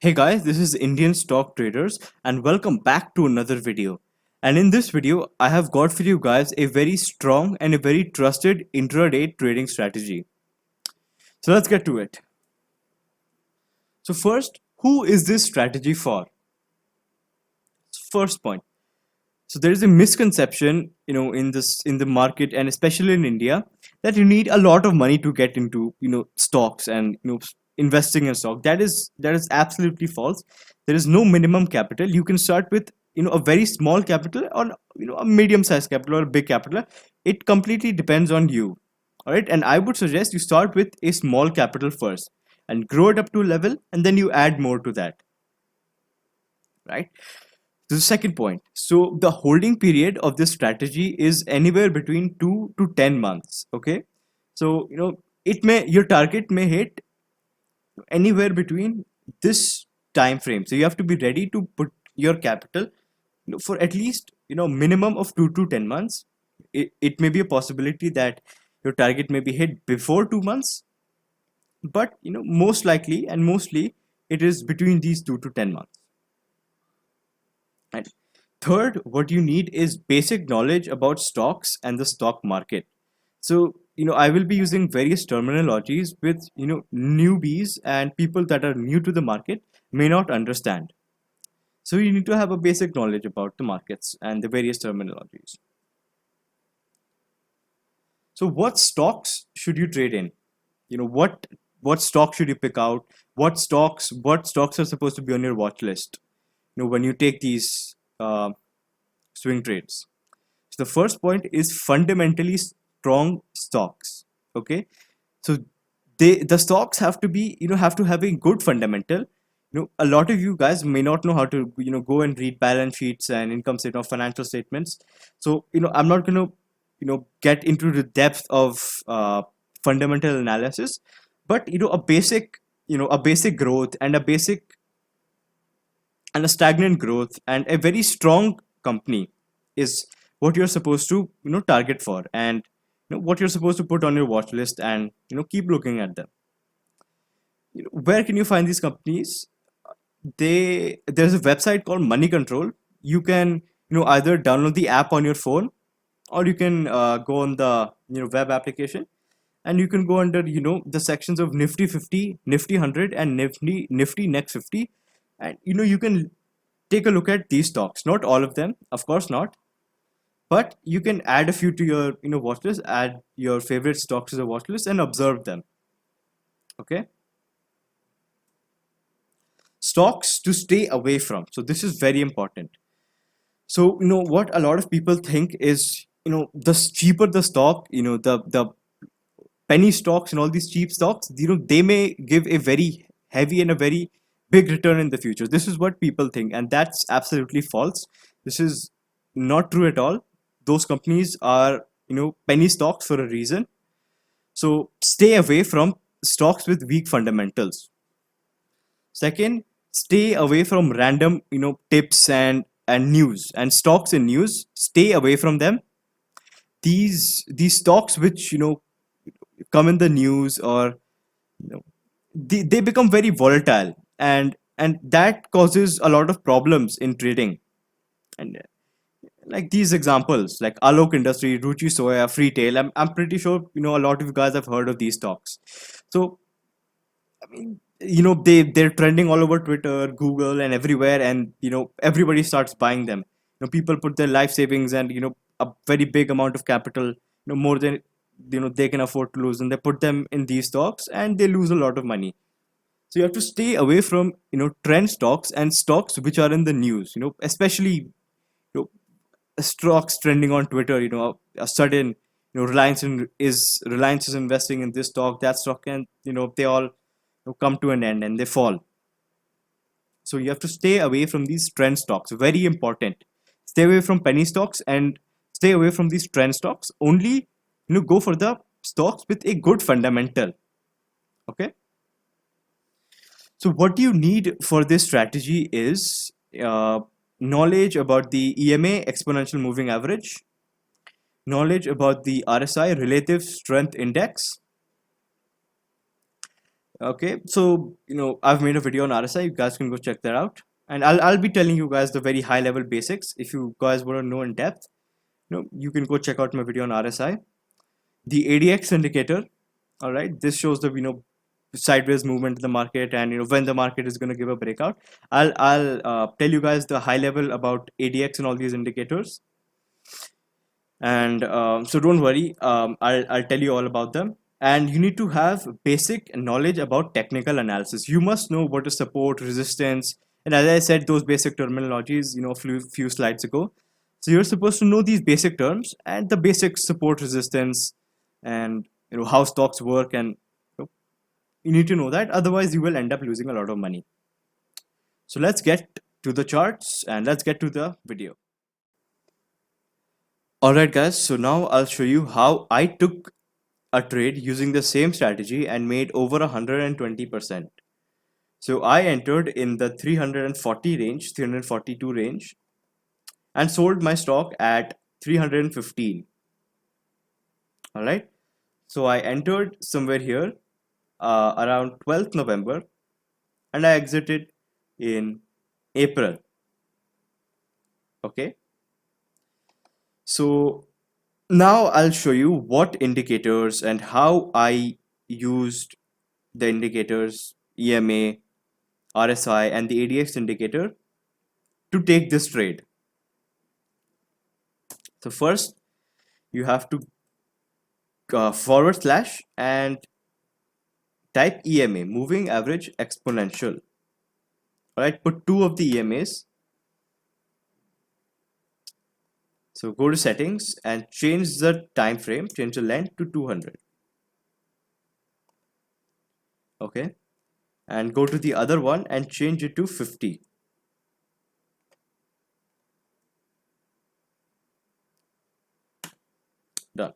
Hey guys, this is Indian Stock Traders and welcome back to another video. And in this video, I have got for you guys a very strong and a very trusted intraday trading strategy. So let's get to it. So first, who is this strategy for? First point. So there is a misconception, in the market and especially in India, that you need a lot of money to get into, stocks and investing in stock. That is absolutely false. There is no minimum capital. You can start with a very small capital or a medium sized capital or a big capital. It completely depends on you. All right, and I would suggest you start with a small capital first and grow it up to a level, and then you add more to that. Right. The second point. So the holding period of this strategy is anywhere between 2 to 10 months. Okay. So, your target may hit anywhere between this time frame. So you have to be ready to put your capital, for at least, minimum of 2 to 10 months. It may be a possibility that your target may be hit before 2 months, but, most likely and mostly it is between these 2 to 10 months. And third, what you need is basic knowledge about stocks and the stock market. So, I will be using various terminologies with, newbies and people that are new to the market may not understand. So you need to have a basic knowledge about the markets and the various terminologies. So what stocks should you trade in? What stock should you pick out? What stocks are supposed to be on your watch list? When you take these swing trades. So the first point is fundamentally strong stocks. Okay, so the stocks have to be have to have a good fundamental. A lot of you guys may not know how to go and read balance sheets and income statement or financial statements. So I'm not going to get into the depth of fundamental analysis, but a basic growth and a stagnant growth and a very strong company is what you're supposed to target for, and what you're supposed to put on your watch list, and keep looking at them. Where can you find these companies? There's a website called Money Control. You can either download the app on your phone, or you can go on the web application, and you can go under the sections of Nifty 50, Nifty 100, and Nifty Next 50, and you can take a look at these stocks. Not all of them, of course not, but you can add a few to your watch list. Add your favorite stocks to the watch list and observe them. Okay. Stocks to stay away from. So this is very important. So what a lot of people think is the cheaper the stock, the penny stocks and all these cheap stocks, they may give a very heavy and a very big return in the future. This is what people think, and that's absolutely false. This is not true at all. Those companies are penny stocks for a reason. So stay away from stocks with weak fundamentals. Second, stay away from random tips and news and stocks and news. Stay away from them. These stocks which come in the news, or they become very volatile, and that causes a lot of problems in trading. And like these examples, like Alok Industry, Ruchi Soya, Freetail, I'm pretty sure a lot of you guys have heard of these stocks. So I mean, they're trending all over Twitter, Google, and everywhere, and everybody starts buying them. People put their life savings and a very big amount of capital, more than they can afford to lose, and they put them in these stocks, and they lose a lot of money. So you have to stay away from trend stocks and stocks which are in the news. Especially stocks trending on Twitter. A sudden Reliance is investing in this stock, that stock, and they all come to an end and they fall. So you have to stay away from these trend stocks. Very important. Stay away from penny stocks and stay away from these trend stocks. Only go for the stocks with a good fundamental. Okay. So what you need for this strategy is knowledge about the EMA, exponential moving average, knowledge about the RSI, relative strength index, Okay, so I've made a video on RSI. You guys can go check that out, and I'll be telling you guys the very high level basics. If you guys want to know in depth, you can go check out my video on RSI. The ADX indicator, all right, this shows the sideways movement in the market, and when the market is going to give a breakout. I'll tell you guys the high level about ADX and all these indicators, and so don't worry. I'll tell you all about them. And you need to have basic knowledge about technical analysis. You must know what is support, resistance, and as I said, those basic terminologies, few slides ago. So you're supposed to know these basic terms and the basic support, resistance, and how stocks work, and you need to know that. Otherwise, you will end up losing a lot of money. So let's get to the charts and let's get to the video. Alright guys, so now I'll show you how I took a trade using the same strategy and made over 120%. So I entered in the 340 range, 342 range, and sold my stock at 315. Alright, so I entered somewhere here around 12th November and I exited in April. Okay, so now I'll show you what indicators and how I used the indicators EMA, RSI, and the ADX indicator to take this trade. So first you have to forward slash and type EMA, moving average exponential. Alright, put 2 of the EMAs. So go to settings and change the time frame, change the length to 200. Okay, and go to the other one and change it to 50. Done.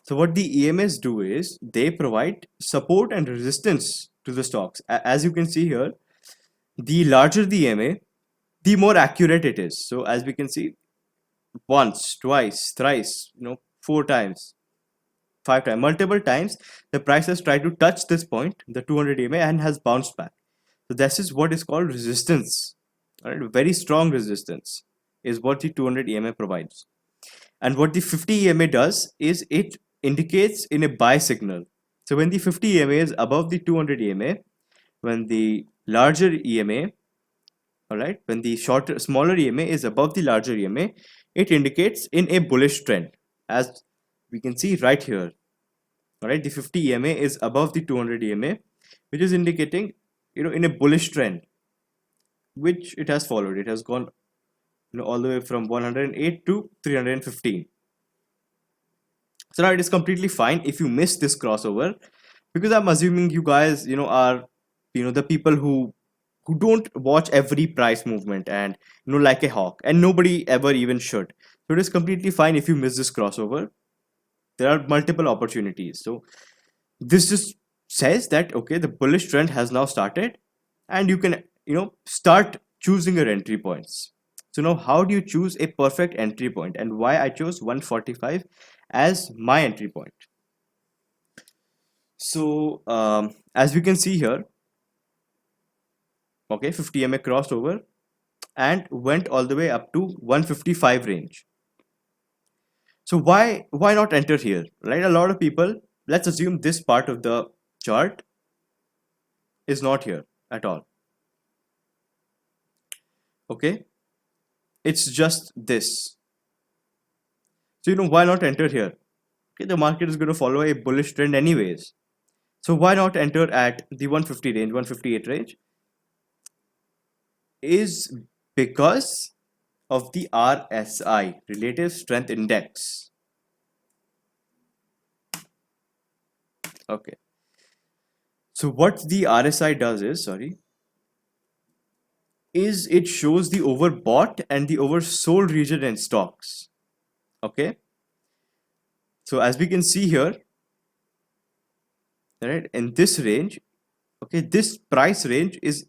So what the EMAs do is they provide support and resistance to the stocks. As you can see here, the larger the EMA, the more accurate it is. So as we can see, once, twice, thrice, 4 times, 5 times, multiple times, the price has tried to touch this point, the 200 EMA, and has bounced back. So this is what is called resistance. All right, very strong resistance is what the 200 EMA provides. And what the 50 EMA does is it indicates in a buy signal. So when the 50 EMA is above the 200 EMA, when the larger EMA, all right, when the smaller EMA is above the larger EMA, it indicates in a bullish trend, as we can see right here. All right, the 50 EMA is above the 200 EMA, which is indicating in a bullish trend, which it has followed. It has gone all the way from 108 to 315. So now it is completely fine if you miss this crossover, because I'm assuming you guys are the people who don't watch every price movement and like a hawk, and nobody ever even should. So it is completely fine if you miss this crossover. There are multiple opportunities. So this just says that okay, the bullish trend has now started, and you can start choosing your entry points. So now how do you choose a perfect entry point, and why I chose 145 as my entry point? So as we can see here, okay, 50 EMA crossed over and went all the way up to 155 range. So why not enter here, right? A lot of people, let's assume this part of the chart is not here at all. Okay, it's just this. So why not enter here? Okay, the market is going to follow a bullish trend anyways. So why not enter at the 150 range, 158 range? Is because of the RSI, Relative Strength Index. Okay, so what the RSI does is it shows the overbought and the oversold region in stocks. Okay, so as we can see here, right, in this range, okay, this price range is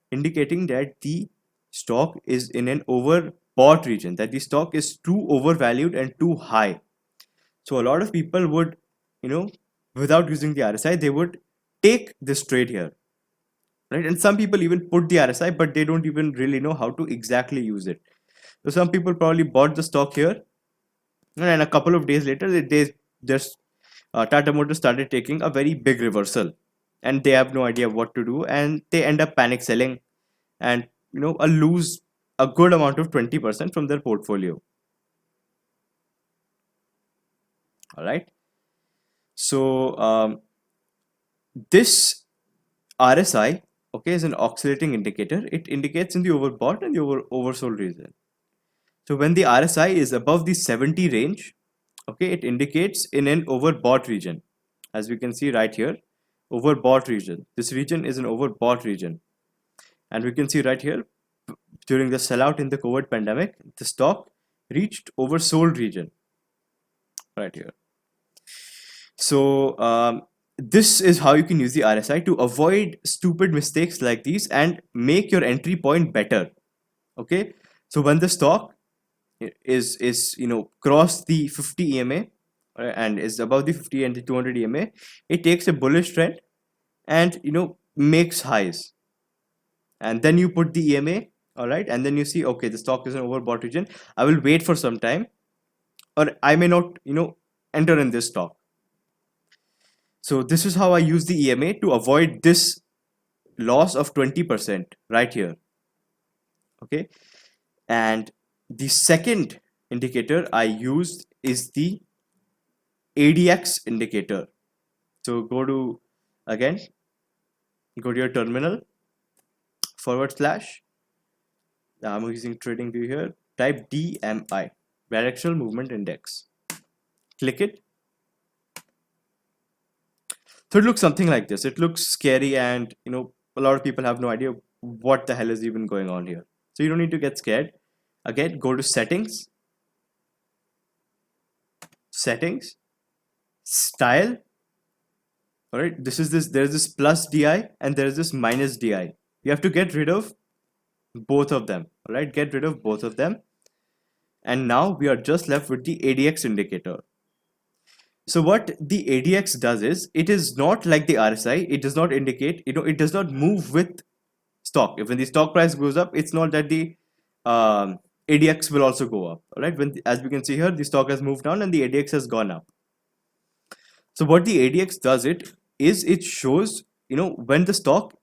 indicating that the stock is in an overbought region, that the stock is too overvalued and too high. So a lot of people would without using the RSI, they would take this trade here, right? And some people even put the RSI, but they don't even really know how to exactly use it. So some people probably bought the stock here, and a couple of days later, they just Tata Motors started taking a very big reversal, and they have no idea what to do, and they end up panic selling, and lose a good amount of 20% from their portfolio. All right. So this RSI, okay, is an oscillating indicator. It indicates in the overbought and the oversold region. So when the RSI is above the 70 range, okay, it indicates in an overbought region. As we can see right here, overbought region. This region is an overbought region. And we can see right here, during the sellout in the COVID pandemic, the stock reached oversold region right here. So this is how you can use the RSI to avoid stupid mistakes like these and make your entry point better. Okay, so when the stock is cross the 50 EMA and is above the 50 and the 200 EMA, it takes a bullish trend and makes highs, and then you put the EMA, all right, and then you see, okay, the stock is an overbought region. I will wait for some time, or I may not enter in this stock. So this is how I use the EMA to avoid this loss of 20% right here. Okay, and the second indicator I used is the ADX indicator. So go to your terminal, / I'm using TradingView here, type DMI, directional movement index, click it. So it looks something like this. It looks scary, and a lot of people have no idea what the hell is even going on here. So you don't need to get scared. Again, go to settings, style. All right, there's this plus DI and there's this minus DI. You have to get rid of both of them. All right, get rid of both of them. And now we are just left with the ADX indicator. So what the ADX does is, it is not like the RSI. It does not indicate, it does not move with stock. If when the stock price goes up, it's not that the ADX will also go up. All right, as we can see here, the stock has moved down and the ADX has gone up. So what the ADX does it shows, when the stock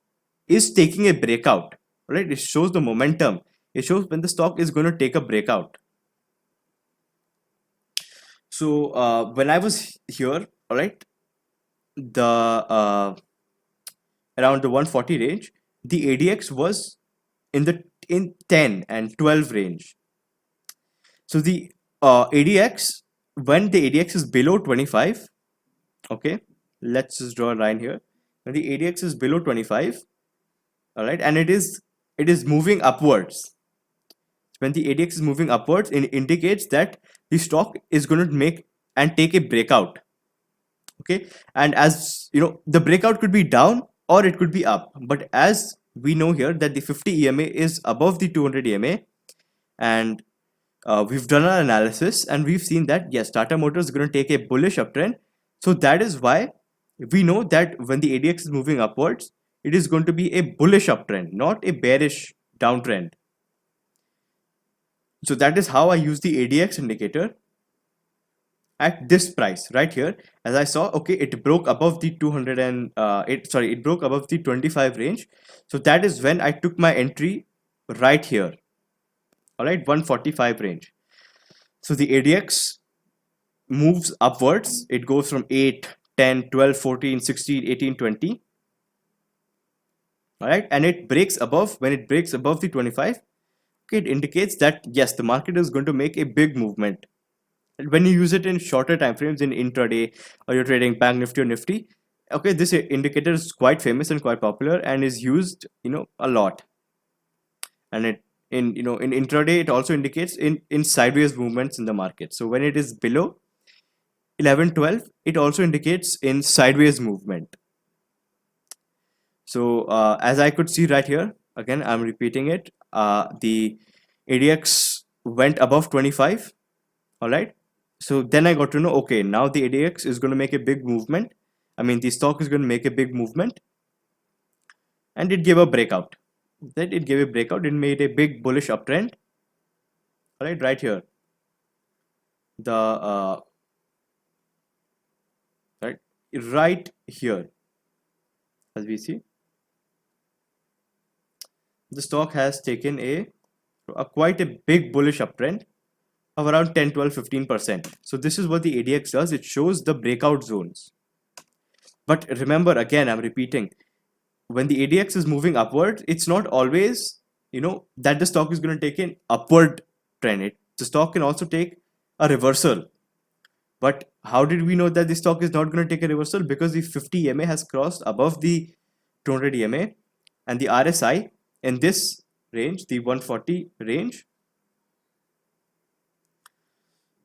is taking a breakout, right? It shows the momentum. It shows when the stock is going to take a breakout. So when I was here, all right, the around the 140 range, the ADX was in 10 and 12 range. So the ADX, when the ADX is below 25, okay, let's just draw a line here. When the ADX is below 25, all right, and it is moving upwards. When the ADX is moving upwards, it indicates that the stock is going to make and take a breakout. Okay, and as the breakout could be down or it could be up, but as we know here that the 50 EMA is above the 200 EMA, and we've done our analysis and we've seen that yes, Tata Motors is going to take a bullish uptrend. So that is why we know that when the ADX is moving upwards, it is going to be a bullish uptrend, not a bearish downtrend. So that is how I use the ADX indicator at this price right here. As I saw, okay, it broke above the 200 and it broke above the 25 range. So that is when I took my entry right here. All right, 145 range. So the ADX moves upwards. It goes from 8, 10, 12, 14, 16, 18, 20. All right, and it breaks above. When it breaks above the 25, okay, it indicates that yes, the market is going to make a big movement. When you use it in shorter time frames, in intraday, or you're trading Bank Nifty or Nifty, okay, this indicator is quite famous and quite popular and is used a lot. And it in intraday, it also indicates in sideways movements in the market. So when it is below 11, 12, it also indicates in sideways movement. So as I could see right here, again I'm repeating it, the ADX went above 25. All right, so then I got to know, okay, now the ADX is going to make a big movement. I mean, the stock is going to make a big movement, and it gave a breakout. Then it gave a breakout. It made a big bullish uptrend. All right here. The right here, as we see, the stock has taken a quite a big bullish uptrend of around 10, 12, 15%. So this is what the ADX does. It shows the breakout zones. But remember, again, I'm repeating, when the ADX is moving upward, it's not always, that the stock is going to take an upward trend. The stock can also take a reversal. But how did we know that the stock is not going to take a reversal? Because the 50 EMA has crossed above the 200 EMA, and the RSI in this range, the 140 range,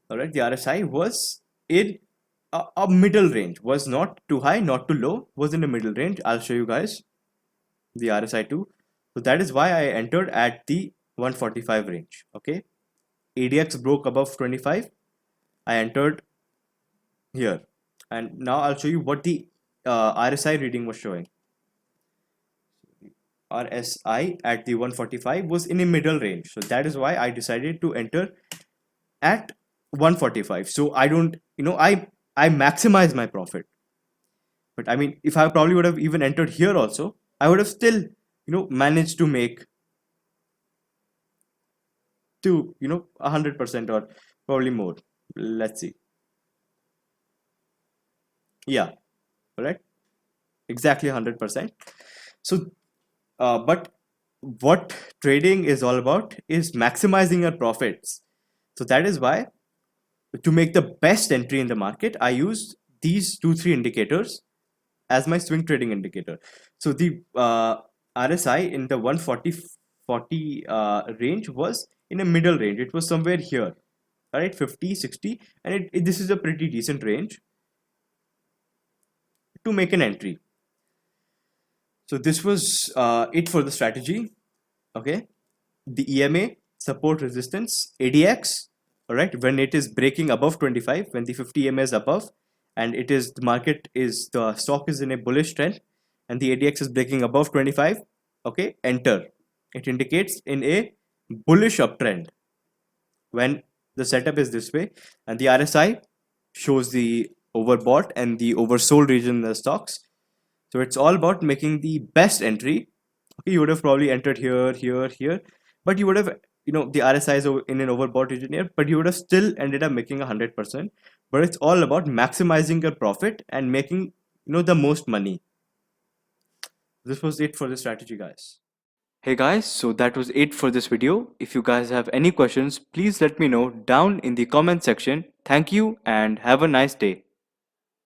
all right, the RSI was in a middle range, was not too high, not too low, was in the middle range. I'll show you guys the RSI too. So that is why I entered at the 145 range. Okay, ADX broke above 25. I entered here, and now I'll show you what the RSI reading was showing. RSI at the 145 was in a middle range, so that is why I decided to enter at 145. So I don't, I maximize my profit. But I mean, if I probably would have even entered here also, I would have still, managed to make to 100% or probably more. Let's see. Yeah, correct. Exactly 100%. So, but what trading is all about is maximizing your profits. So that is why, to make the best entry in the market, I use these 2-3 indicators as my swing trading indicator. So the RSI in the 140 range was in a middle range. It was somewhere here, all right, 50, 60, and this is a pretty decent range to make an entry. So this was it for the strategy. Okay, the EMA, support, resistance, ADX, all right, when it is breaking above 25, when the 50 EMA is above, and the stock is in a bullish trend, and the ADX is breaking above 25, okay, enter. It indicates in a bullish uptrend when the setup is this way, and the RSI shows the overbought and the oversold region in the stocks. So it's all about making the best entry. Okay, you would have probably entered here, here, here, but you would have, the RSI is in an overbought region here, but you would have still ended up making 100%. But it's all about maximizing your profit and making, the most money. This was it for the strategy, guys. Hey guys, so that was it for this video. If you guys have any questions, please let me know down in the comment section. Thank you and have a nice day.